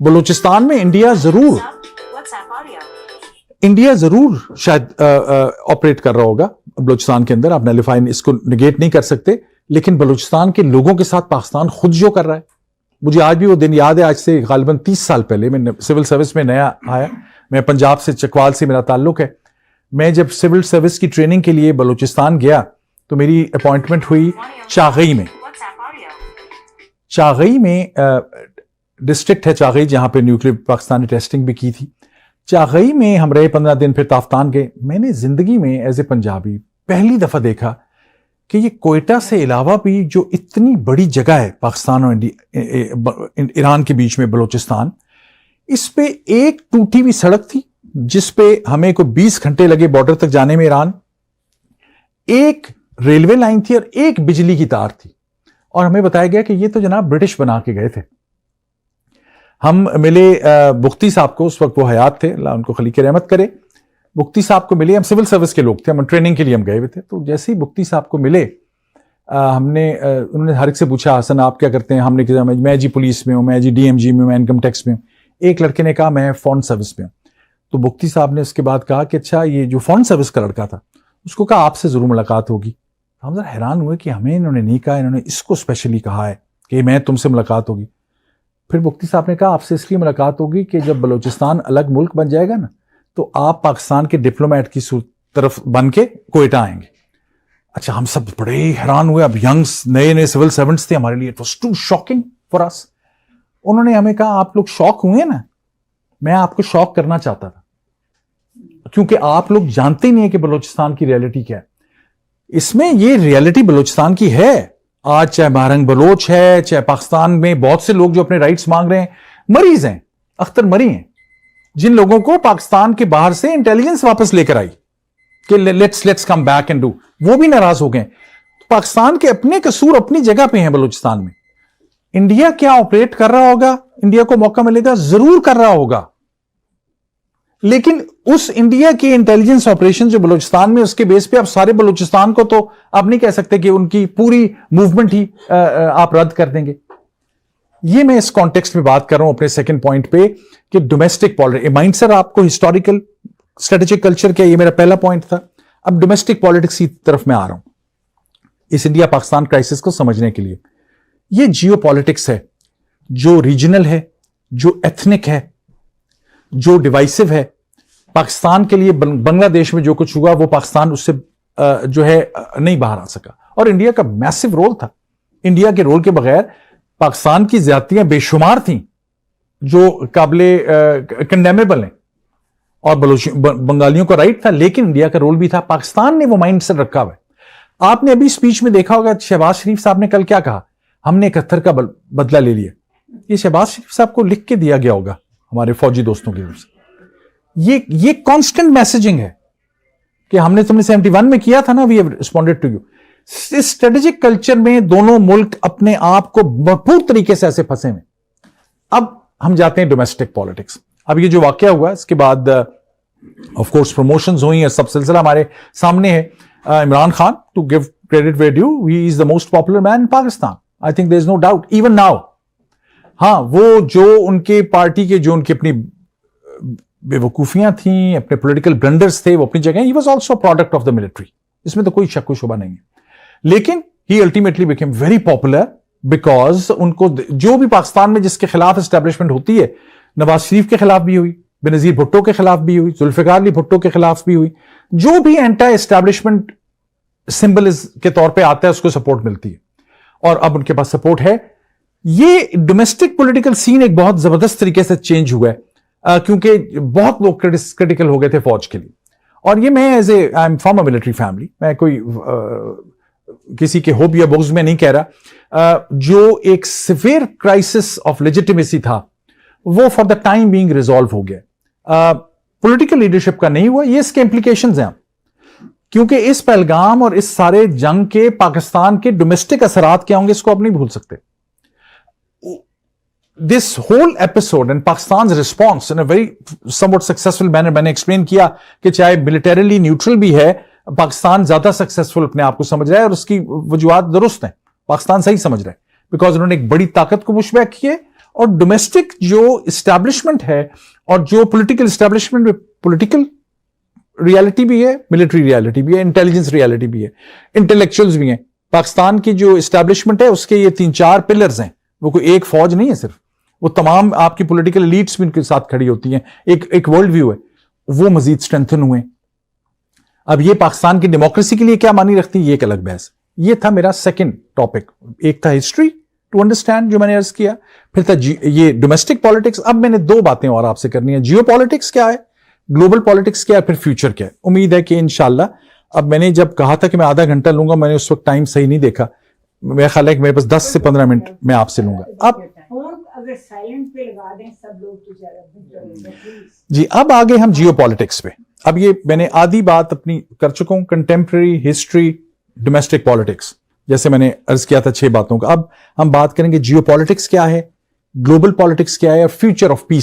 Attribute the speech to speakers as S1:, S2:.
S1: बलूचिस्तान में इंडिया जरूर शायद ऑपरेट कर रहा होगा बलूचिस्तान के अंदर, आप नलिफाई इसको निगेट नहीं कर सकते, लेकिन बलूचिस्तान के लोगों के साथ पाकिस्तान खुद जो कर रहा है, मुझे आज भी वो दिन याद है। आज से गालिबन 30 साल पहले मैं सिविल सर्विस में नया आया, मैं पंजाब से चकवाल से मेरा ताल्लुक है। मैं जब सिविल सर्विस की ट्रेनिंग के लिए बलूचिस्तान गया तो मेरी अपॉइंटमेंट हुई चागई में। चागई में डिस्ट्रिक्ट है चागई, जहां पे न्यूक्लियर पाकिस्तान ने टेस्टिंग भी की थी। चागई में हम रहे 15 दिन, फिर ताफ्तान गए। मैंने जिंदगी में एज ए पंजाबी पहली दफा देखा कि ये कोयटा से अलावा भी जो इतनी बड़ी जगह है पाकिस्तान और ईरान के बीच में बलूचिस्तान, इस पे एक टूटी हुई सड़क थी जिस पे हमें को 20 घंटे लगे बॉर्डर तक जाने में ईरान, एक रेलवे लाइन थी और एक बिजली की तार थी। और हमें बताया गया कि ये तो जनाब ब्रिटिश बना के गए थे। हम मिले बुख्ती साहब को, उस वक्त वो हयात थे, अल्लाह उनको खलीक रहमत करे। बुख्ती साहब को मिले, हम सिविल सर्विस के लोग थे, हम ट्रेनिंग के लिए हम गए हुए थे। तो जैसे ही बुख्ती साहब को मिले, उन्होंने हर एक से पूछा, हसन आप क्या करते हैं? हमने कहा मैं जी पुलिस में हूँ, मैं जी DMG में हूँ, मैं इनकम टैक्स में हूँ। एक लड़के ने कहा मैं फॉरेन सर्विस में हूँ। तो बुख्ती साहब ने उसके बाद कहा कि अच्छा, ये जो फॉरेन सर्विस का लड़का था, उसको कहा आपसे जरूर मुलाकात होगी। हम जरा हैरान हुए कि हमें इन्होंने नहीं कहा, इन्होंने इसको स्पेशली कहा है कि मैं तुमसे मुलाकात होगी। फिर बुख्ती साहब ने कहा आपसे इसलिए मुलाकात होगी कि जब बलूचिस्तान अलग मुल्क बन जाएगा ना, तो आप पाकिस्तान के डिप्लोमेट की तरफ बन के कोयटा आएंगे। अच्छा, हम सब बड़े हैरान हुए। अब यंग्स नए नए सिविल सर्वेंट्स थे, हमारे लिए it was too shocking for us. उन्होंने हमें कहा आप लोग शॉक हुए ना, मैं आपको शॉक करना चाहता था, क्योंकि आप लोग जानते ही नहीं है कि बलूचिस्तान की रियलिटी क्या है। इसमें ये रियलिटी बलूचिस्तान की है। आज चाहे महारंग बलोच है, चाहे पाकिस्तान में बहुत से लोग जो अपने राइट्स मांग रहे हैं, मरीज हैं, अख्तर मरी हैं, जिन लोगों को पाकिस्तान के बाहर से इंटेलिजेंस वापस लेकर आई कि let's come back and do, वो भी नाराज हो गए। तो पाकिस्तान के अपने कसूर अपनी जगह पे हैं बलूचिस्तान में। इंडिया क्या ऑपरेट कर रहा होगा? इंडिया को मौका मिलेगा जरूर कर रहा होगा, लेकिन उस इंडिया के इंटेलिजेंस ऑपरेशन जो बलूचिस्तान में, उसके बेस पे आप सारे बलूचिस्तान को तो आप नहीं कह सकते कि उनकी पूरी मूवमेंट ही आप रद्द कर देंगे। ये मैं इस कॉन्टेक्स्ट में बात कर रहा हूं अपने सेकंड पॉइंट पे कि डोमेस्टिक पॉलिटिक्स माइंड सर आपको हिस्टोरिकल स्ट्रेटेजिक कल्चर क्या, ये मेरा पहला पॉइंट था। अब डोमेस्टिक पॉलिटिक्स की तरफ मैं आ रहा हूं इस इंडिया पाकिस्तान क्राइसिस को समझने के लिए। ये जियो पॉलिटिक्स है जो रीजनल है, जो एथनिक है, जो डिवाइसिव है। पाकिस्तान के लिए बांग्लादेश में जो कुछ हुआ वो पाकिस्तान उससे जो है नहीं बाहर आ सका, और इंडिया का मैसिव रोल था। इंडिया के रोल के बगैर पाकिस्तान की ज्यादतियां बेशुमार थीं जो काबिले कंडेमेबल हैं, और बंगालियों का राइट था, लेकिन इंडिया का रोल भी था। पाकिस्तान ने वो माइंड सेट रखा हुआ है। आपने अभी स्पीच में देखा होगा शहबाज शरीफ साहब ने कल क्या कहा, हमने 71 का बदला ले लिया। ये शहबाज शरीफ साहब को लिख के दिया गया होगा हमारे फौजी दोस्तों की तरफ से। ये कांस्टेंट मैसेजिंग है कि हमने तुमने 71 में किया था ना, we have responded to you. इस स्ट्रेटेजिक कल्चर में दोनों मुल्क अपने आप को भरपूर तरीके से ऐसे फंसे हुए। अब हम जाते हैं डोमेस्टिक पॉलिटिक्स। अब ये जो वाकया हुआ इसके बाद ऑफ कोर्स प्रमोशंस हुई है, सब सिलसिला हमारे सामने है। Imran Khan, to give credit where due, he is the most popular man in Pakistan, I think there is no doubt even now. हाँ, वो जो उनके पार्टी के जो उनकी अपनी बेवकूफियां थी, अपने पॉलिटिकल ब्लंडर्स थे, वो अपनी जगह, he was also product of the military, इसमें तो कोई शक शुबा नहीं है। लेकिन he ultimately became very popular because उनको जो भी पाकिस्तान में जिसके खिलाफ एस्टेब्लिशमेंट होती है, नवाज शरीफ के खिलाफ भी हुई, बेनजीर भुट्टो के खिलाफ भी हुई, जुल्फिकार अली भुट्टो के खिलाफ भी हुई, जो भी एंटी एस्टेब्लिशमेंट सिंबल के तौर पे आता है उसको सपोर्ट मिलती है, और अब उनके पास सपोर्ट है। ये डोमेस्टिक पॉलिटिकल सीन एक बहुत जबरदस्त तरीके से चेंज हुआ है, क्योंकि बहुत लोग क्रिटिकल हो गए थे फौज के लिए। और ये मैं as a I am from a military family, मैं कोई किसी के होप या बुग्ज में नहीं कह रहा, जो एक सिवियर क्राइसिस ऑफ लेजिटिमेसी था वो for the time being resolve हो गया। पॉलिटिकल लीडरशिप का नहीं हुआ, ये इसके इंप्लीकेशंस हैं, क्योंकि इस पहलगाम और इस सारे जंग के पाकिस्तान के डोमेस्टिक असरात क्या होंगे इसको आप नहीं भूल सकते। This whole episode and Pakistan's response in a very somewhat successful manner, मैंने एक्सप्लेन किया कि चाहे मिलिटरीली न्यूट्रल भी है, पाकिस्तान ज्यादा सक्सेसफुल अपने आप को समझ रहा है, और उसकी वजूहात दुरुस्त हैं, पाकिस्तान सही समझ रहा है, बिकॉज उन्होंने एक बड़ी ताकत को पुशबैक किए और डोमेस्टिक जो इस्टेब्लिशमेंट है और जो पॉलिटिकल इस्टेब्लिशमेंट में पॉलिटिकल रियलिटी भी है, मिलिट्री रियलिटी भी है, इंटेलिजेंस रियलिटी भी है, इंटेलेक्चुअल्स भी हैं। पाकिस्तान की जो इस्टेब्लिशमेंट है उसके ये 3-4 पिलर्स हैं, वो कोई एक फौज नहीं है सिर्फ, वो तमाम आपकी पॉलिटिकल एलीट्स भी उनके साथ खड़ी होती हैं, एक वर्ल्ड व्यू है, वो मजीद स्ट्रेंथन हुए। अब ये पाकिस्तान की डेमोक्रेसी के लिए क्या मानी रखती है, ये एक अलग बहस। ये था मेरा सेकंड टॉपिक। एक था हिस्ट्री टू अंडरस्टैंड जो मैंने अर्ज किया, फिर था ये डोमेस्टिक पॉलिटिक्स। अब मैंने 2 बातें और आपसे करनी है, जियो पॉलिटिक्स क्या है, ग्लोबल पॉलिटिक्स क्या है, फिर फ्यूचर क्या है। उम्मीद है कि इंशाल्लाह, अब मैंने जब कहा था कि मैं आधा घंटा लूंगा, मैंने उस वक्त टाइम सही नहीं देखा, मेरा ख्याल है कि मेरे पास 10 से 15 मिनट मैं आपसे लूंगा। अब
S2: अगर साइलेंट पे लगा दें सब लोग तो ज्यादा
S1: जी, अब आगे हम जियो पॉलिटिक्स पे। अब ये मैंने आधी बात अपनी कर चुका हूं, कंटेम्प्रेरी, हिस्ट्री, डोमेस्टिक पॉलिटिक्स, जैसे मैंने अर्ज किया था 6 बातों का। अब हम बात करेंगे जियो पॉलिटिक्स क्या है, ग्लोबल पॉलिटिक्स क्या है, और फ्यूचर ऑफ पीस